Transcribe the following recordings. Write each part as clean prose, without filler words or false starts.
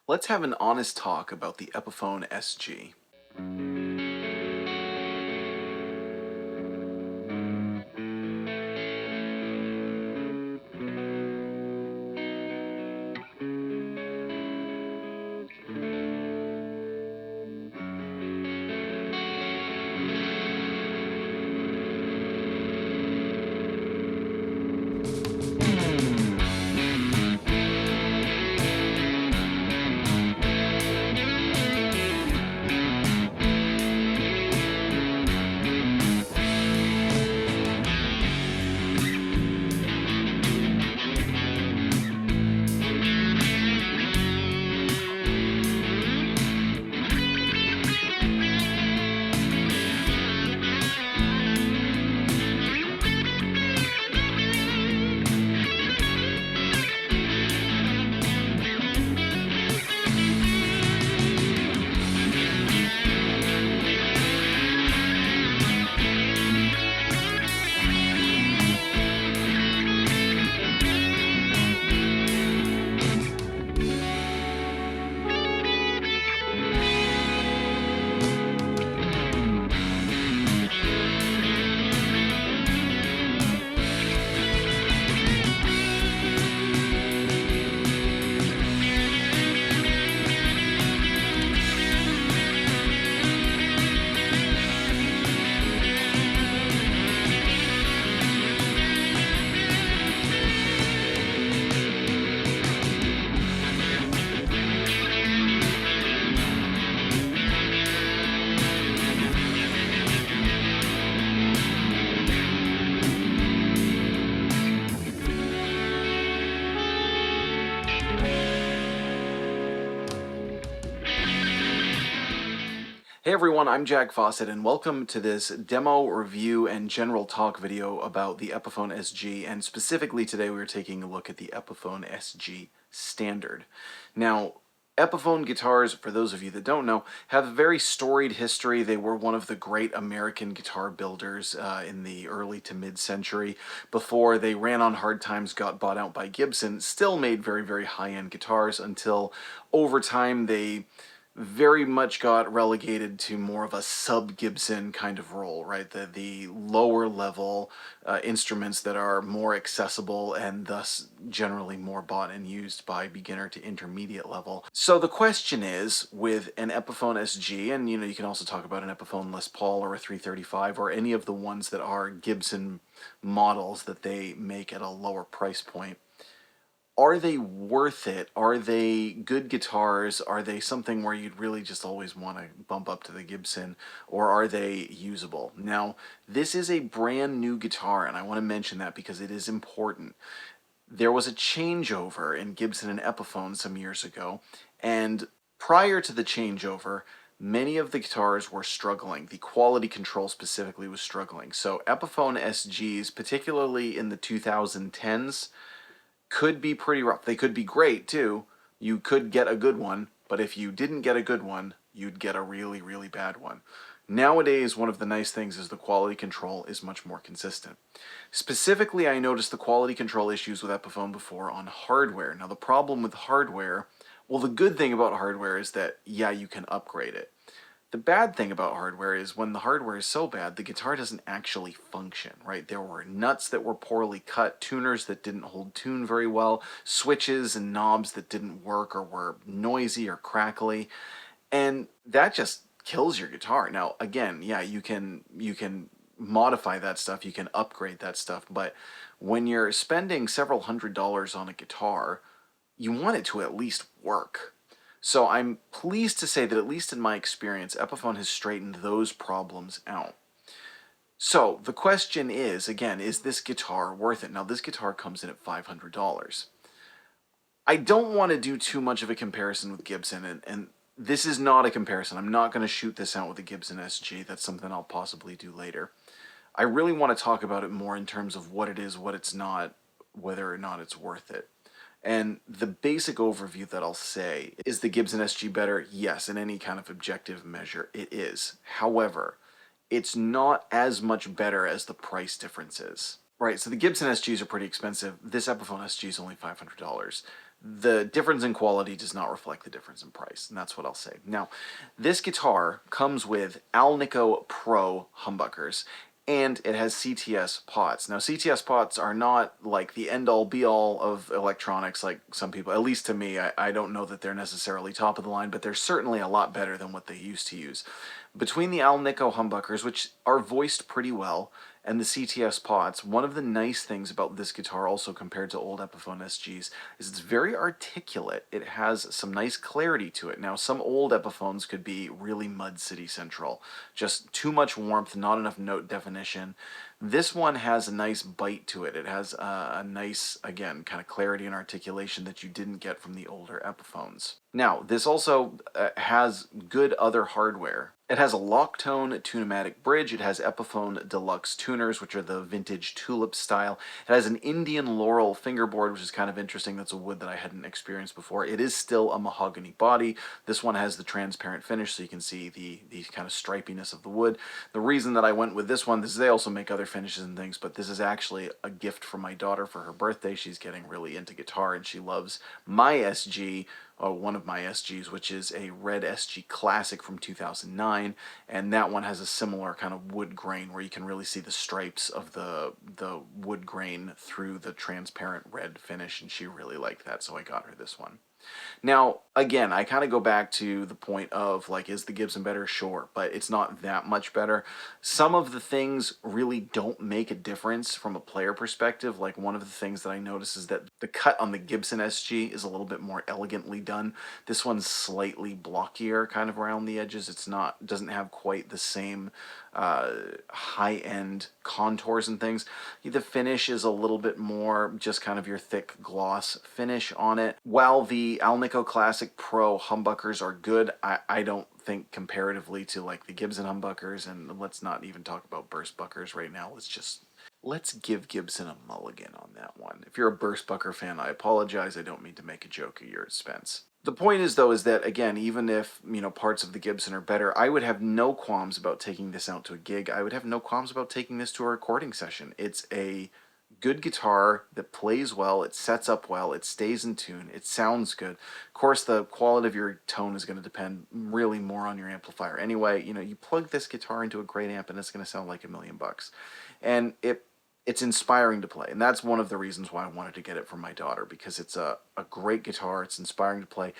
Let's have an honest talk about the Epiphone SG. Hey everyone, I'm Jack Fossett and welcome to this demo, review, and general talk video about the Epiphone SG, and specifically today we are taking a look at the Epiphone SG Standard. Now, Epiphone guitars, for those of you that don't know, have a very storied history. They were one of the great American guitar builders in the early to mid-century. Before they ran on hard times, got bought out by Gibson, still made very, very high-end guitars until over time they very much got relegated to more of a sub-Gibson kind of role, right? The lower level instruments that are more accessible and thus generally more bought and used by beginner to intermediate level. So the question is, with an Epiphone SG, and you can also talk about an Epiphone Les Paul or a 335 or any of the ones that are Gibson models that they make at a lower price point, are they worth it? Are they good guitars? Are they something where you'd really just always want to bump up to the Gibson? Or are they usable? Now, this is a brand new guitar, and I want to mention that because it is important. There was a changeover in Gibson and Epiphone some years ago, and prior to the changeover, many of the guitars were struggling. The quality control specifically was struggling. So Epiphone SGs, particularly in the 2010s, could be pretty rough. They could be great too. You could get a good one, but if you didn't get a good one, you'd get a really, really bad one. Nowadays, one of the nice things is the quality control is much more consistent. Specifically, I noticed the quality control issues with Epiphone before on hardware. Now, the problem with hardware, well, the good thing about hardware is that, yeah, you can upgrade it. The bad thing about hardware is when the hardware is so bad, the guitar doesn't actually function, right? There were nuts that were poorly cut, tuners that didn't hold tune very well, switches and knobs that didn't work or were noisy or crackly, and that just kills your guitar. Now, again, yeah, you can modify that stuff, you can upgrade that stuff, but when you're spending several $100s on a guitar, you want it to at least work. So I'm pleased to say that at least in my experience, Epiphone has straightened those problems out. So the question is, again, is this guitar worth it? Now this guitar comes in at $500. I don't want to do too much of a comparison with Gibson, and this is not a comparison. I'm not going to shoot this out with a Gibson SG. That's something I'll possibly do later. I really want to talk about it more in terms of what it is, what it's not, whether or not it's worth it. And the basic overview that I'll say is the Gibson SG better? Yes, in any kind of objective measure, it is. However, it's not as much better as the price difference is. Right, so the Gibson SGs are pretty expensive. This Epiphone SG is only $500. the difference in quality does not reflect the difference in price, and that's what I'll say. Now, this guitar comes with Alnico Pro Humbuckers, and it has CTS pots. Now, CTS pots are not like the end-all be-all of electronics like some people, at least to me. I don't know that they're necessarily top of the line, but they're certainly a lot better than what they used to use. Between the Alnico humbuckers, which are voiced pretty well, and the CTS pots, one of the nice things about this guitar also compared to old Epiphone SGs is it's very articulate. It has some nice clarity to it. Now, some old Epiphones could be really Mud City Central, just too much warmth, not enough note definition. This one has a nice bite to it. It has a nice, again, kind of clarity and articulation that you didn't get from the older Epiphones. Now, this also has good other hardware. It has a Locktone Tune-O-Matic bridge. It has Epiphone Deluxe tuners, which are the vintage tulip style. It has an Indian Laurel fingerboard, which is kind of interesting. That's a wood that I hadn't experienced before. It is still a mahogany body. This one has the transparent finish, so you can see the kind of stripiness of the wood. The reason that I went with this one is they also make other finishes and things, but this is actually a gift from my daughter for her birthday. She's getting really into guitar, and she loves my SG, one of my SGs, which is a red SG Classic from 2009, and that one has a similar kind of wood grain where you can really see the stripes of the wood grain through the transparent red finish, and she really liked that, so I got her this one. Now, again, I kind of go back to the point of, like, is the Gibson better? Sure, but it's not that much better. Some of the things really don't make a difference from a player perspective. Like, one of the things that I notice is that the cut on the Gibson SG is a little bit more elegantly done. This one's slightly blockier kind of around the edges. Doesn't have quite the same high-end contours and things. The finish is a little bit more just kind of your thick gloss finish on it. While the Alnico Classic Pro humbuckers are good, I don't think comparatively to like the Gibson humbuckers, and let's not even talk about burst buckers right now. Let's give Gibson a mulligan on that one. If you're a burst bucker fan, I apologize. I don't mean to make a joke at your expense. The point is, though, is that, again, even if, parts of the Gibson are better, I would have no qualms about taking this out to a gig. I would have no qualms about taking this to a recording session. It's a good guitar that plays well, it sets up well, it stays in tune, it sounds good. Of course, the quality of your tone is going to depend really more on your amplifier. Anyway, you plug this guitar into a great amp and it's going to sound like $1,000,000. And it's inspiring to play, and that's one of the reasons why I wanted to get it for my daughter, because it's a great guitar, it's inspiring to play.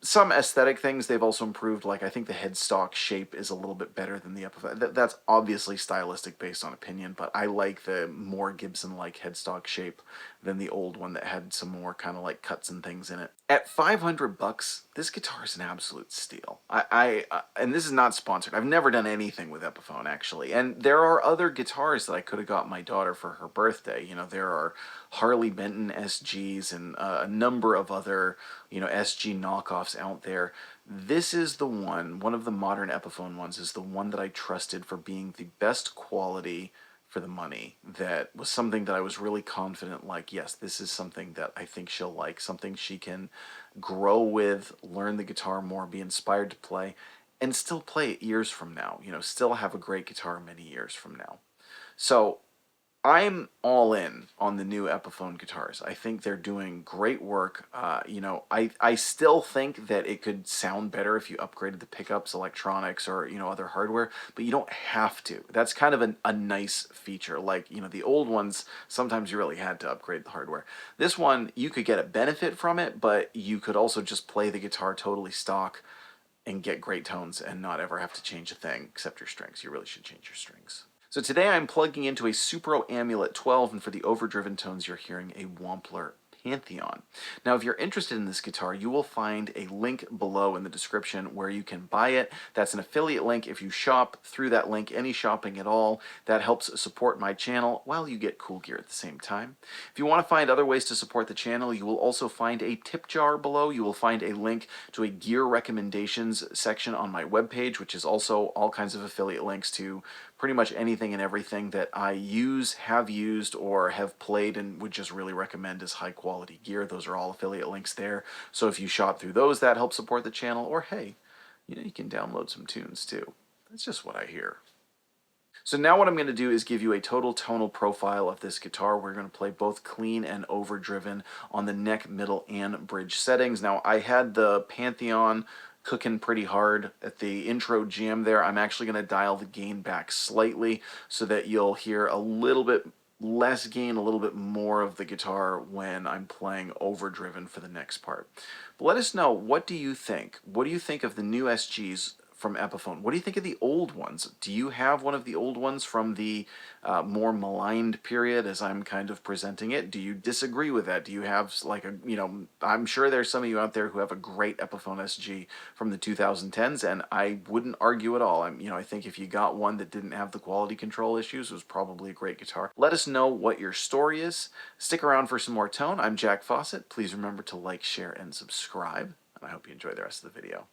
Some aesthetic things they've also improved, like I think the headstock shape is a little bit better than the Epiphone. That's obviously stylistic based on opinion, but I like the more Gibson-like headstock shape than the old one that had some more kind of like cuts and things in it. At $500, this guitar is an absolute steal. And this is not sponsored. I've never done anything with Epiphone, actually. And there are other guitars that I could have got my daughter for her birthday. There are Harley Benton SGs and a number of other, SG knockoffs out there. This is the one of the modern Epiphone ones, is the one that I trusted for being the best quality for the money. That was something that I was really confident, like, yes, this is something that I think she'll like, something she can grow with, learn the guitar more, be inspired to play, and still play it years from now, still have a great guitar many years from now. So I'm all in on the new Epiphone guitars. I think they're doing great work. I still think that it could sound better if you upgraded the pickups, electronics, or, other hardware, but you don't have to. That's kind of a nice feature. Like, the old ones, sometimes you really had to upgrade the hardware. This one, you could get a benefit from it, but you could also just play the guitar totally stock and get great tones and not ever have to change a thing except your strings. You really should change your strings. So today I'm plugging into a Supro Amulet 12, and for the overdriven tones you're hearing a Wampler Pantheon. Now, if you're interested in this guitar, you will find a link below in the description where you can buy it. That's an affiliate link. If you shop through that link, any shopping at all, that helps support my channel while you get cool gear at the same time. If you want to find other ways to support the channel, you will also find a tip jar below. You will find a link to a gear recommendations section on my webpage, which is also all kinds of affiliate links to pretty much anything and everything that I use, have used, or have played and would just really recommend as high quality gear. Those are all affiliate links there. So if you shop through those, that helps support the channel. Or hey, you can download some tunes too. That's just what I hear. So now what I'm going to do is give you a total tonal profile of this guitar. We're going to play both clean and overdriven on the neck, middle, and bridge settings. Now I had the Pantheon cooking pretty hard at the intro jam there. I'm actually going to dial the gain back slightly so that you'll hear a little bit less gain, a little bit more of the guitar when I'm playing overdriven for the next part. But let us know, what do you think? What do you think of the new SGs from Epiphone? What do you think of the old ones? Do you have one of the old ones from the more maligned period as I'm kind of presenting it? Do you disagree with that? Do you have like a, I'm sure there's some of you out there who have a great Epiphone SG from the 2010s, and I wouldn't argue at all. I think if you got one that didn't have the quality control issues, it was probably a great guitar. Let us know what your story is. Stick around for some more tone. I'm Jack Fossett. Please remember to like, share, and subscribe, and I hope you enjoy the rest of the video.